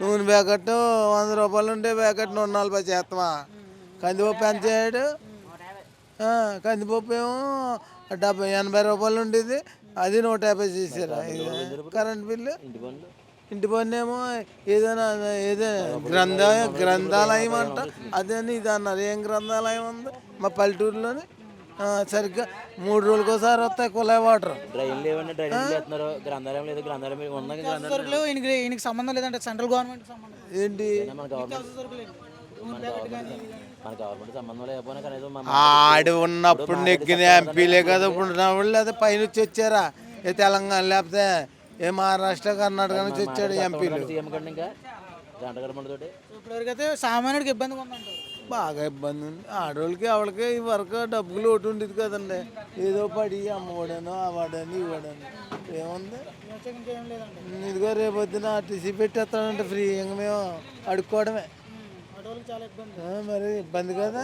నూనె ప్యాకెట్ 100 రూపాయలు ఉండే ప్యాకెట్ 140 చేస్తామా. కందిపప్పు ఎంత చేయడు, కందిపప్పు ఏమో 80 రూపాయలు ఉండేది, అది 150 చేశారు. కరెంట్ బిల్లు, ఇంటి పన్ను ఏమో ఏదైనా గ్రంథాలయం అంట, అదని ఇది అన్నారు. ఏం గ్రంథాలయం ఉంది మా పల్లెటూరులోని? సరిగ్గా 3 రోజులకి ఒకసారి వస్తాయి కుళాయి వాటర్. ఈయనకి సంబంధం లేదంటే సెంట్రల్ గవర్నమెంట్ సంబంధం ఏంటి సంబంధం ఆడు ఉన్నప్పుడు నెగ్గిన ఎంపీలే కదా ఇప్పుడు ఉన్నవాళ్ళు, లేదా పైనుంచి వచ్చారా? ఏ తెలంగాణ లేకపోతే ఏ మహారాష్ట్ర కర్ణాటక నుంచి వచ్చాడు ఎంపీలు. ఇప్పటివరకైతే సామాన్యుడికి ఇబ్బందిగా ఉందంటారు. బాగా ఇబ్బంది ఉంది. ఆడవాళ్ళకి ఆవిడకి ఈ వరకు డబ్బులు ఒకటి ఉండేది కదండి. ఏదో పడి అమ్మవాడను ఆవాడని ఇవ్వడని ఏముంది. ఇంకేం లేదండి. ఇదిగో రేపొద్దున ఆర్టీసీ పెట్టేస్తాడంటే ఫ్రీ, ఇంక మేము అడుక్కోవడమే. ఆటోలకు చాలా ఇబ్బంది. మరి ఇబ్బంది కదా.